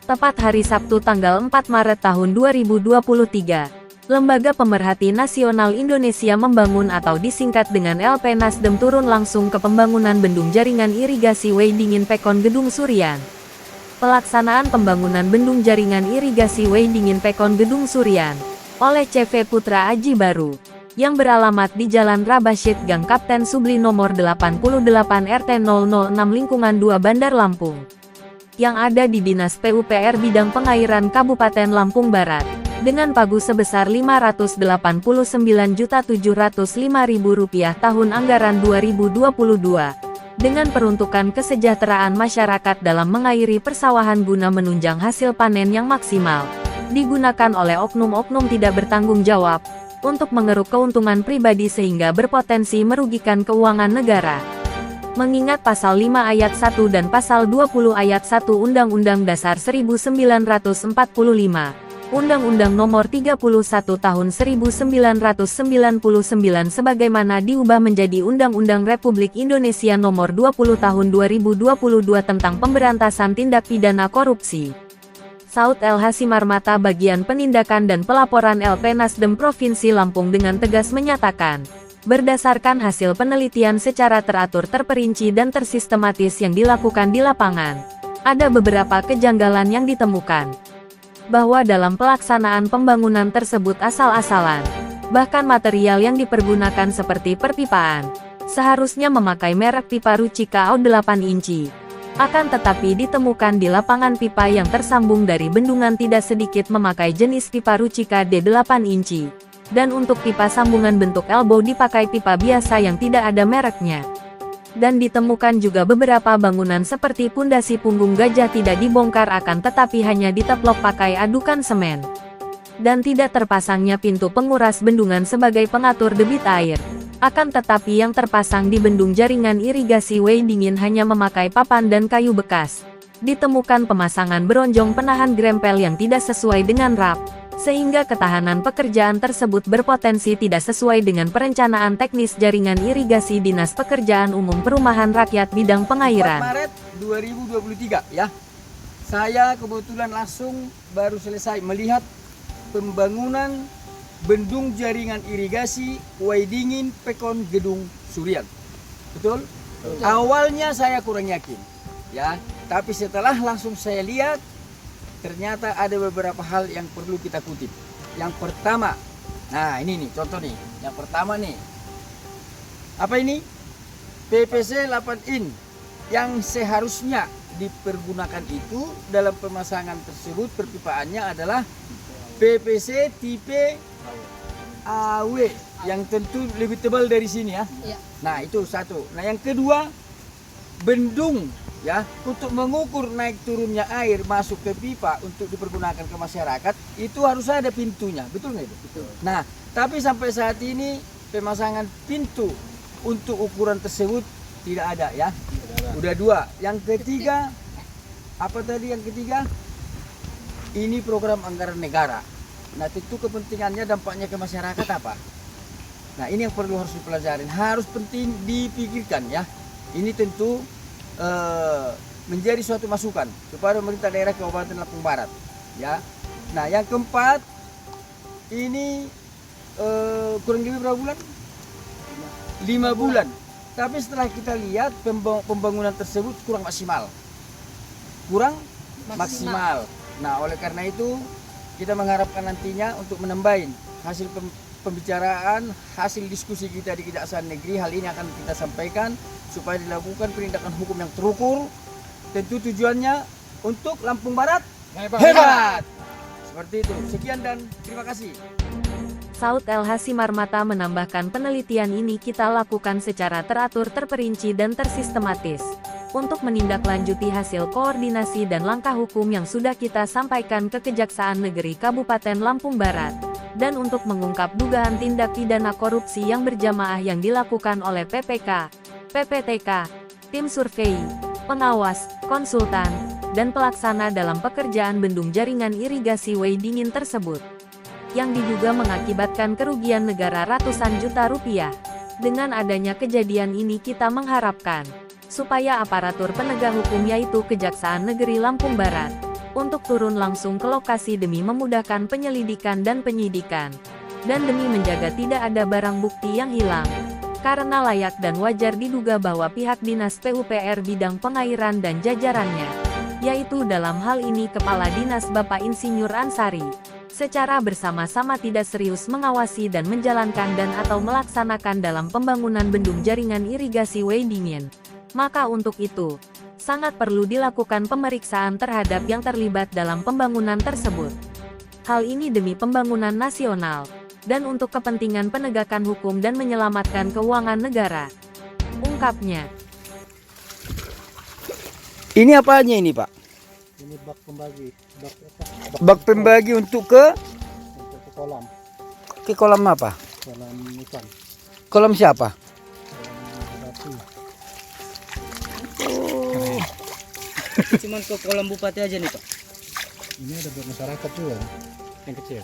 Tepat hari Sabtu tanggal 4 Maret tahun 2023, Lembaga Pemerhati Nasional Indonesia Membangun atau disingkat dengan LP Nasdem turun langsung ke pembangunan bendung jaringan irigasi Weidingin Pekon Gedung Surian. Pelaksanaan pembangunan bendung jaringan irigasi Weidingin Pekon Gedung Surian oleh CV Putra Aji Baru yang beralamat di Jalan Rabashid Gang Kapten Subli nomor 88 RT 006 lingkungan 2 Bandar Lampung yang ada di Dinas PUPR Bidang Pengairan Kabupaten Lampung Barat, dengan pagu sebesar Rp589.705.000 tahun anggaran 2022, dengan peruntukan kesejahteraan masyarakat dalam mengairi persawahan guna menunjang hasil panen yang maksimal, digunakan oleh oknum-oknum tidak bertanggung jawab, untuk mengeruk keuntungan pribadi sehingga berpotensi merugikan keuangan negara. Mengingat Pasal 5 Ayat 1 dan Pasal 20 Ayat 1 Undang-Undang Dasar 1945, Undang-Undang Nomor 31 Tahun 1999 sebagaimana diubah menjadi Undang-Undang Republik Indonesia Nomor 20 Tahun 2022 tentang Pemberantasan Tindak Pidana Korupsi. Saud LH Simarmata Bagian Penindakan dan Pelaporan LP Nasdem Provinsi Lampung dengan tegas menyatakan, berdasarkan hasil penelitian secara teratur terperinci dan tersistematis yang dilakukan di lapangan, ada beberapa kejanggalan yang ditemukan. Bahwa dalam pelaksanaan pembangunan tersebut asal-asalan, bahkan material yang dipergunakan seperti perpipaan, seharusnya memakai merek pipa Rucika O8 inci. Akan tetapi ditemukan di lapangan pipa yang tersambung dari bendungan tidak sedikit memakai jenis pipa Rucika D8 inci. Dan untuk pipa sambungan bentuk elbow dipakai pipa biasa yang tidak ada mereknya. Dan ditemukan juga beberapa bangunan seperti pundasi punggung gajah tidak dibongkar akan tetapi hanya diteplok pakai adukan semen. Dan tidak terpasangnya pintu penguras bendungan sebagai pengatur debit air. Akan tetapi yang terpasang di bendung jaringan irigasi Weidingin hanya memakai papan dan kayu bekas. Ditemukan pemasangan beronjong penahan grempel yang tidak sesuai dengan RAP. Sehingga ketahanan pekerjaan tersebut berpotensi tidak sesuai dengan perencanaan teknis jaringan irigasi Dinas Pekerjaan Umum Perumahan Rakyat Bidang Pengairan. 4 Maret 2023 ya. Saya kebetulan langsung baru selesai melihat pembangunan bendung jaringan irigasi Weidingin Pekon Gedung Surian. Betul? Awalnya saya kurang yakin ya, tapi setelah langsung saya lihat ternyata ada beberapa hal yang perlu kita kutip. Yang pertama, nah ini nih contoh nih. Yang pertama nih, apa ini? PPC 8 in yang seharusnya dipergunakan itu dalam pemasangan tersebut perpipaannya adalah PPC tipe AW yang tentu lebih tebal dari sini ya. Nah itu satu. Nah yang kedua, bendung ya, untuk mengukur naik turunnya air masuk ke pipa untuk dipergunakan ke masyarakat itu harus ada pintunya, betul nggak itu? Betul. Nah, tapi sampai saat ini pemasangan pintu untuk ukuran tersebut tidak ada ya. Udah dua. Yang ketiga, apa tadi yang ketiga? Ini program anggaran negara. Nah, tentu kepentingannya dampaknya ke masyarakat apa? Nah, ini yang perlu harus dipelajari, harus penting dipikirkan ya. Ini tentu menjadi suatu masukan kepada pemerintah daerah Kabupaten Lampung Barat ya. Nah yang keempat ini kurang lebih berapa bulan? 5 bulan. Tapi setelah kita lihat pembangunan tersebut kurang maksimal. Nah oleh karena itu kita mengharapkan nantinya untuk menambahin hasil pembicaraan, hasil diskusi kita di Kejaksaan Negeri. Hal ini akan kita sampaikan supaya dilakukan penindakan hukum yang terukur. Tentu tujuannya untuk Lampung Barat hebat. Seperti itu. Sekian dan terima kasih. Saud LH Simarmata menambahkan penelitian ini kita lakukan secara teratur terperinci dan tersistematis. Untuk menindaklanjuti hasil koordinasi dan langkah hukum yang sudah kita sampaikan ke Kejaksaan Negeri Kabupaten Lampung Barat. Dan untuk mengungkap dugaan tindak pidana korupsi yang berjamaah yang dilakukan oleh PPK, PPTK, tim survei, pengawas, konsultan, dan pelaksana dalam pekerjaan bendung jaringan irigasi Weidingin tersebut. yang diduga mengakibatkan kerugian negara ratusan juta rupiah. Dengan adanya kejadian ini kita mengharapkan supaya aparatur penegak hukum yaitu Kejaksaan Negeri Lampung Barat untuk turun langsung ke lokasi demi memudahkan penyelidikan dan penyidikan, dan demi menjaga tidak ada barang bukti yang hilang. Karena layak dan wajar diduga bahwa pihak Dinas PUPR bidang pengairan dan jajarannya, yaitu dalam hal ini Kepala Dinas Bapak Insinyur Ansari, secara bersama-sama tidak serius mengawasi dan menjalankan dan atau melaksanakan dalam pembangunan bendung jaringan irigasi Weidingen. Maka untuk itu, sangat perlu dilakukan pemeriksaan terhadap yang terlibat dalam pembangunan tersebut. Hal ini demi pembangunan nasional, dan untuk kepentingan penegakan hukum dan menyelamatkan keuangan negara, ungkapnya. Ini apanya ini Pak? Ini bak pembagi, Bak pembagi untuk ke kolam, kolam apa? kolam ikan, Kolam siapa? kolam batu. Cuman ke kolam bupati aja nih Pak. Ini ada buat masyarakat juga, yang kecil.